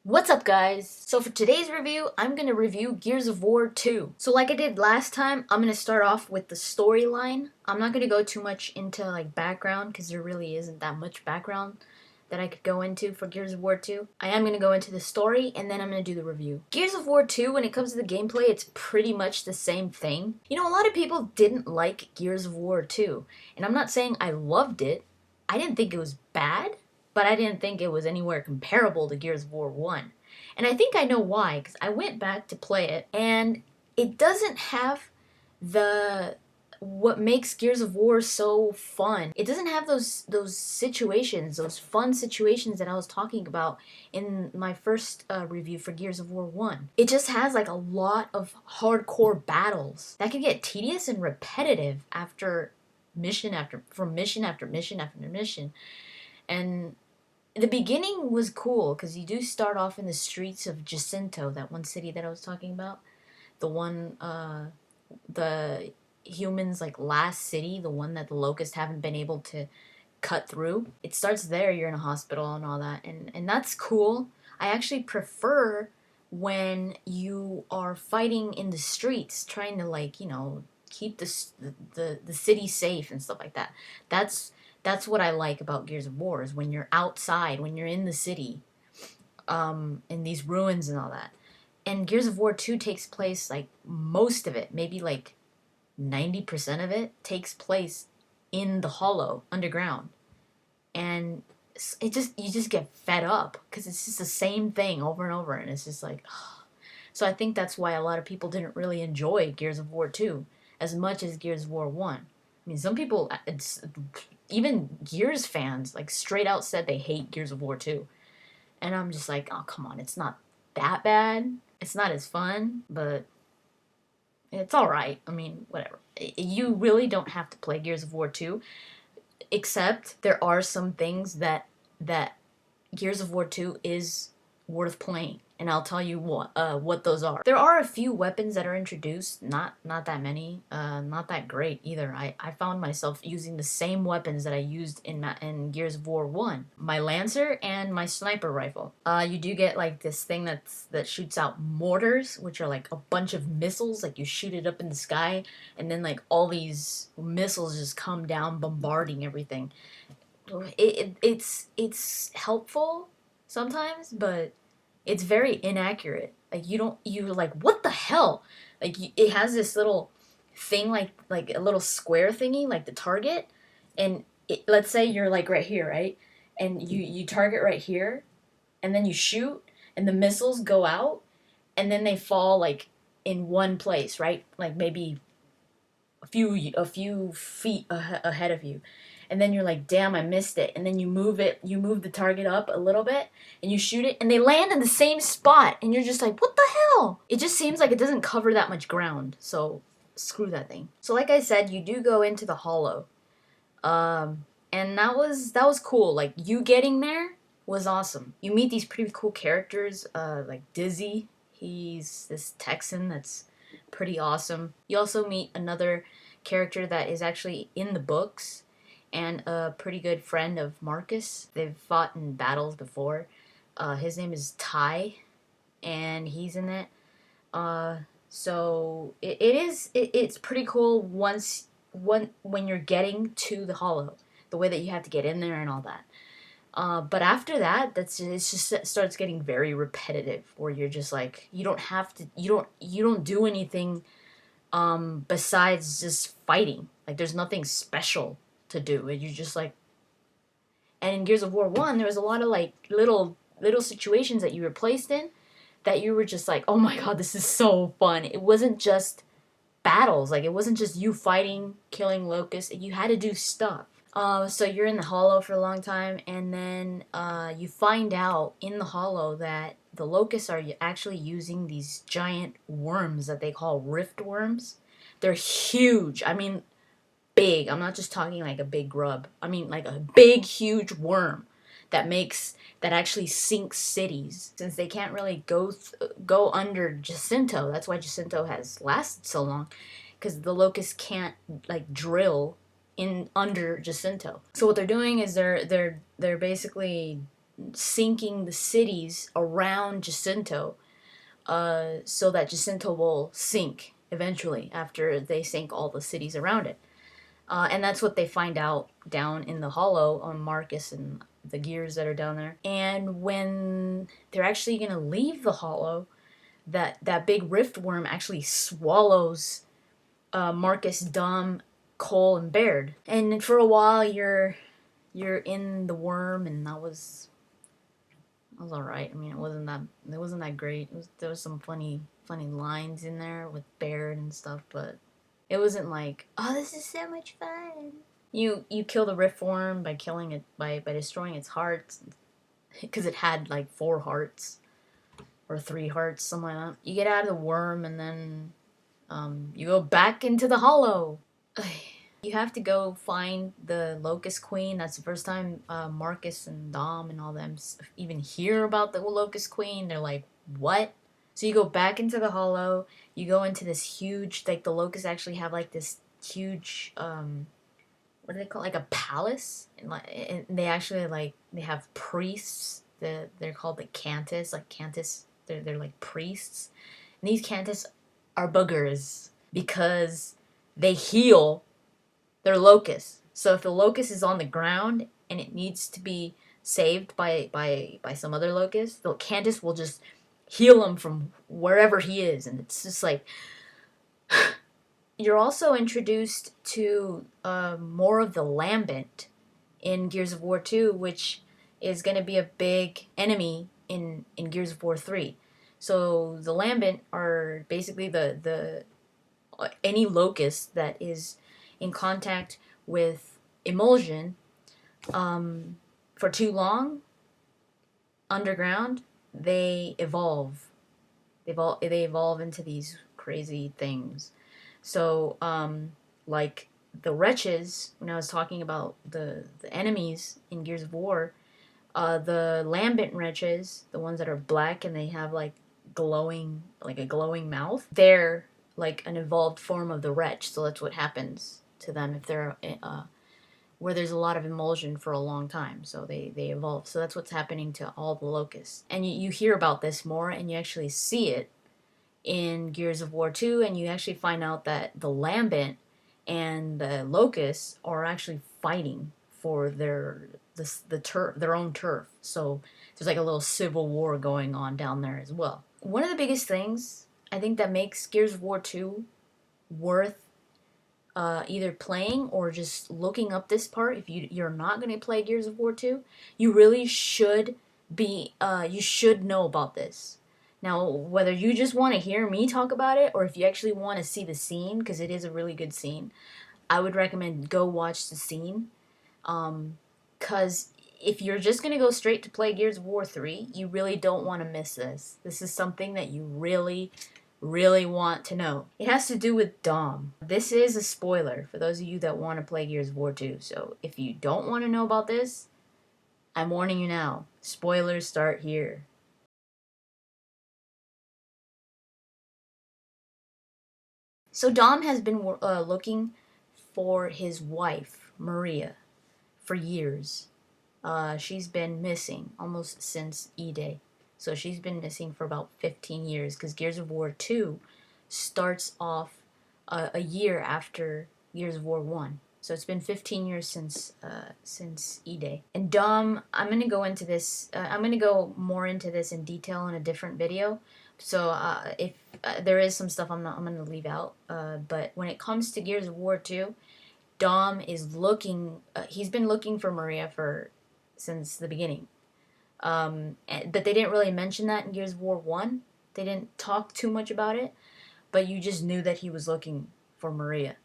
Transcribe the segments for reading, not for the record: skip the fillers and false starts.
What's up, guys? So for today's review, I'm going to review Gears of War 2. So like I did last time, I'm going to start off with the storyline. I'm not going to go too much into like background because there really isn't that much background that I could go into for Gears of War 2. I am going to go into the story and then I'm going to do the review. Gears of War 2, when it comes to the gameplay, it's pretty much the same thing. You know, a lot of people didn't like Gears of War 2, and I'm not saying I loved it. I didn't think it was bad, but I didn't think it was anywhere comparable to Gears of War 1. And I think I know why, because I went back to play it, and it doesn't have the what makes Gears of War so fun. It doesn't have those situations, those fun situations that I was talking about in my first review for Gears of War 1. It just has like a lot of hardcore battles that can get tedious and repetitive after mission after mission after mission after mission. And the beginning was cool because you do start off in the streets of Jacinto, that one city that I was talking about. The one, the humans' like last city, the one that the locusts haven't been able to cut through. It starts there, you're in a hospital and all that, and that's cool. I actually prefer when you are fighting in the streets, trying to like, keep the city safe and stuff like that. That's that's what I like about Gears of War, is when you're outside, when you're in the city, in these ruins and all that. And Gears of War 2 takes place, like, most of it, maybe like 90% of it, takes place in the hollow, underground. And you just get fed up, because it's just the same thing over and over, and it's just like, ugh. So I think that's why a lot of people didn't really enjoy Gears of War 2 as much as Gears of War 1. I mean, some people, even Gears fans, like straight out said they hate Gears of War 2. And I'm just like, oh, come on, it's not that bad. It's not as fun, but it's alright. I mean, whatever. You really don't have to play Gears of War 2, except there are some things that Gears of War 2 is worth playing, and I'll tell you what those are. There are a few weapons that are introduced, not that many, not that great either. I found myself using the same weapons that I used in Gears of War 1. My Lancer and my sniper rifle. You do get like this thing that shoots out mortars, which are like a bunch of missiles, like you shoot it up in the sky, and then like all these missiles just come down bombarding everything. It's helpful sometimes, but it's very inaccurate. Like you're like, what the hell? Like it has this little thing, like a little square thingy, like the target, and let's say you're like right here, right, and you target right here, and then you shoot, and the missiles go out, and then they fall like in one place, right, like maybe a few feet ahead of you, and then you're like, damn, I missed it, and then you move the target up a little bit, and you shoot it, and they land in the same spot, and you're just like, what the hell? It just seems like it doesn't cover that much ground, so screw that thing. So like I said, you do go into the hollow, and that was cool. Like, you getting there was awesome. You meet these pretty cool characters, like Dizzy. He's this Texan that's pretty awesome. You also meet another character that is actually in the books, and a pretty good friend of Marcus. They've fought in battles before. His name is Ty, and he's in it. So it's pretty cool when you're getting to the hollow, the way that you have to get in there and all that. But after that, it starts getting very repetitive, where you're just like, you don't do anything besides just fighting. Like, there's nothing special to do. And you're just like, and in Gears of War 1, there was a lot of like little situations that you were placed in that you were just like, oh my god, this is so fun. It wasn't just battles. Like, it wasn't just you fighting, killing locusts. You had to do stuff. So you're in the hollow for a long time, and then you find out in the hollow that the locusts are actually using these giant worms that they call rift worms. They're huge. I mean, big. I'm not just talking like a big grub. I mean like a big, huge worm that actually sinks cities. Since they can't really go under Jacinto, that's why Jacinto has lasted so long, because the locusts can't like drill in under Jacinto. So what they're doing is they're basically sinking the cities around Jacinto, so that Jacinto will sink eventually after they sink all the cities around it. And that's what they find out down in the hollow on Marcus and the gears that are down there. And when they're actually going to leave the hollow, that big rift worm actually swallows Marcus, Dom, Cole, and Baird. And for a while, you're in the worm, and that was all right. I mean, it wasn't that great. There was some funny lines in there with Baird and stuff, but it wasn't like, oh, this is so much fun. You kill the rift worm by killing it by destroying its hearts, because it had like 4 hearts or 3 hearts, something like that. You get out of the worm, and then you go back into the hollow. You have to go find the Locust Queen. That's the first time Marcus and Dom and all them even hear about the Locust Queen. They're like, what? So you go back into the hollow. You go into this huge, like the Locusts actually have like this huge, what do they call it? Like a palace. And they actually they have priests. They're called the Cantus. Like Cantus, they're like priests. And these Cantus are boogers because they heal their locust. So if the locust is on the ground and it needs to be saved by some other locust, the Cantus will just heal him from wherever he is. And it's just like, you're also introduced to more of the Lambent in Gears of War 2, which is going to be a big enemy in Gears of War 3. So the Lambent are basically the any locust that is in contact with emulsion for too long underground, they evolve. They evolve into these crazy things. So, like the wretches, when I was talking about the enemies in Gears of War, the Lambent wretches, the ones that are black and they have like a glowing mouth, they're like an evolved form of the wretch. So that's what happens to them if they're where there's a lot of emulsion for a long time. So they evolve. So that's what's happening to all the locusts. And you hear about this more, and you actually see it in Gears of War 2, and you actually find out that the Lambent and the locusts are actually fighting for their own turf. So there's like a little civil war going on down there as well. One of the biggest things I think that makes Gears of War 2 worth either playing or just looking up this part, if you're not going to play Gears of War 2, you really should you should know about this. Now, whether you just want to hear me talk about it or if you actually want to see the scene, because it is a really good scene, I would recommend go watch the scene. Because if you're just going to go straight to play Gears of War 3, you really don't want to miss this. This is something that you really want to know. It has to do with Dom. This is a spoiler for those of you that want to play Gears of War 2. So if you don't want to know about this, I'm warning you now. Spoilers start here. So Dom has been looking for his wife, Maria, for years. She's been missing almost since E-Day. So she's been missing for about 15 years because Gears of War 2 starts off a year after Gears of War 1. So it's been 15 years since E-Day. And Dom, I'm going to go into this, I'm going to go more into this in detail in a different video. So if there is some stuff I'm going to leave out. But when it comes to Gears of War 2, Dom is looking, he's been looking for Maria since the beginning. But they didn't really mention that in Gears of War 1. They didn't talk too much about it, but you just knew that he was looking for Maria.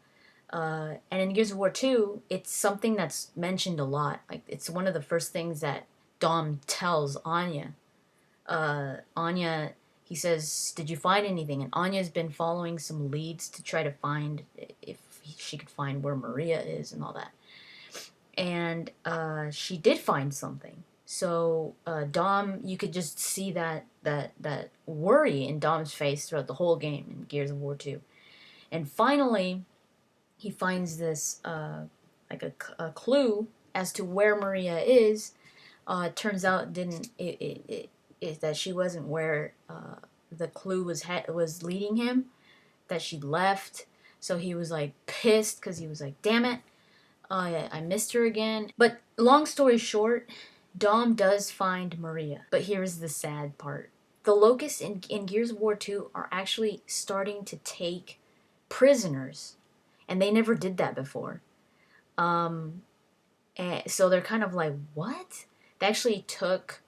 And in Gears of War 2, it's something that's mentioned a lot. Like, it's one of the first things that Dom tells Anya. Anya, he says, "Did you find anything?" And Anya's been following some leads to try to find if she could find where Maria is and all that. And she did find something. So Dom, you could just see that worry in Dom's face throughout the whole game in Gears of War 2. And finally, he finds this like a clue as to where Maria is It turns out is that she wasn't where the clue was leading him. That she left. So he was like pissed because he was like, damn it, I missed her again. But long story short, Dom does find Maria. But here's the sad part. The Locusts in Gears of War 2 are actually starting to take prisoners. And they never did that before. And so they're kind of like, what? They actually took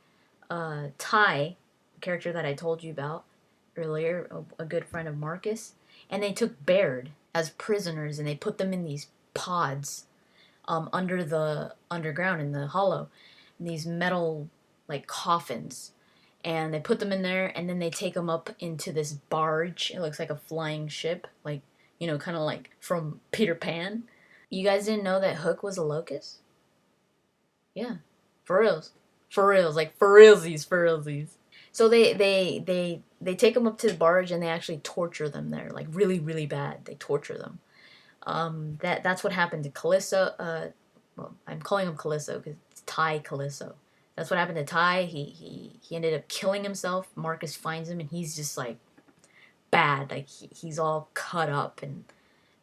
Ty, the character that I told you about earlier, a good friend of Marcus, and they took Baird as prisoners and they put them in these pods under the underground in the hollow, in these metal like coffins. And they put them in there and then they take them up into this barge. It looks like a flying ship, like, you know, kind of like from Peter Pan. You guys didn't know that Hook was a locust? Yeah, for reals. For reals, like for realsies, for realsies. So they take them up to the barge and they actually torture them there, like really really bad. They torture them. That's what happened to Callisto. Well, I'm calling him Callisto because it's Ty Callisto. That's what happened to Ty. He ended up killing himself. Marcus finds him and he's just like bad. Like he's all cut up and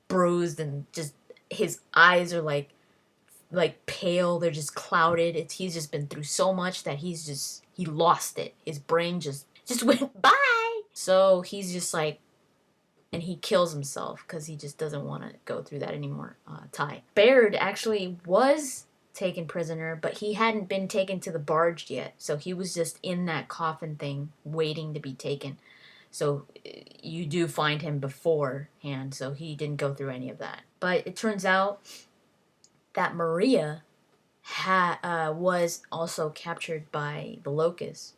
bruised and just his eyes are like pale. They're just clouded. He's just been through so much that he lost it. His brain just went bye. So he's just like, and he kills himself because he just doesn't want to go through that anymore. Ty Baird actually was taken prisoner, but he hadn't been taken to the barge yet. So he was just in that coffin thing waiting to be taken. So you do find him beforehand. So he didn't go through any of that. But it turns out that Maria was also captured by the Locusts,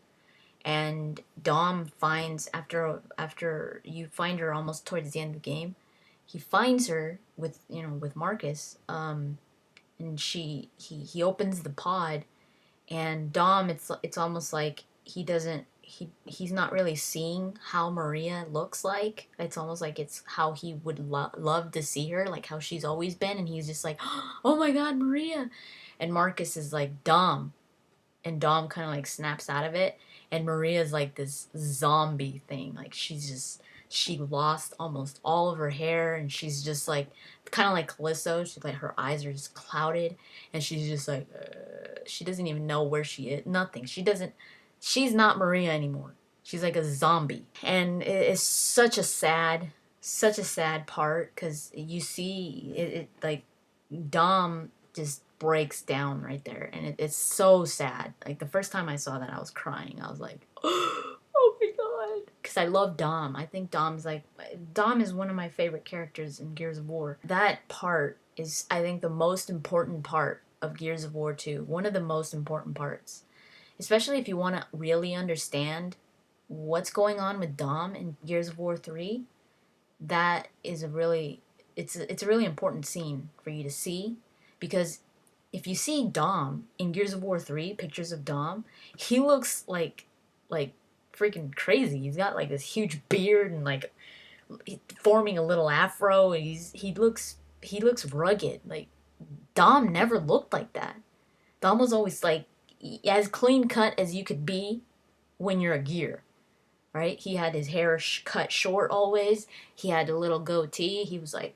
and Dom finds after you find her almost towards the end of the game, he finds her with Marcus, and he opens the pod, and Dom it's almost like he's not really seeing how Maria looks like. It's almost like it's how he would love to see her, like how she's always been. And he's just like, oh my God, Maria. And Marcus is like, Dom. And Dom kind of like snaps out of it. And Maria's like this zombie thing. Like she lost almost all of her hair. And she's just like, kind of like Callisto. She's like, her eyes are just clouded. And she's just like, she doesn't even know where she is. Nothing. She's not Maria anymore. She's like a zombie. And it's such a sad part because you see it like Dom just breaks down right there. And it's so sad. Like the first time I saw that, I was crying. I was like, oh my God. Because I love Dom. I think Dom is one of my favorite characters in Gears of War. That part is, I think, the most important part of Gears of War 2. One of the most important parts. Especially if you want to really understand what's going on with Dom in Gears of War 3, that is it's a really important scene for you to see, because if you see Dom in Gears of War 3, pictures of Dom, he looks like freaking crazy. He's got like this huge beard and like forming a little afro, and he looks rugged. Like Dom never looked like that. Dom was always like as clean cut as you could be when you're a gear, right? He had his hair cut short always. He had a little goatee. He was like,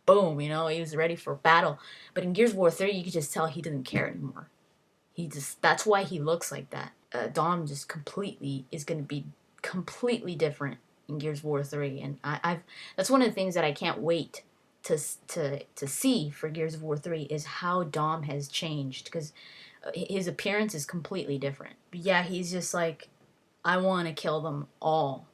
boom, he was ready for battle. But in Gears of War 3, you could just tell he didn't care anymore. That's why he looks like that. Dom just is going to be completely different in Gears of War 3. And that's one of the things that I can't wait to see for Gears of War 3 is how Dom has changed, because his appearance is completely different. But yeah, he's just like, I want to kill them all.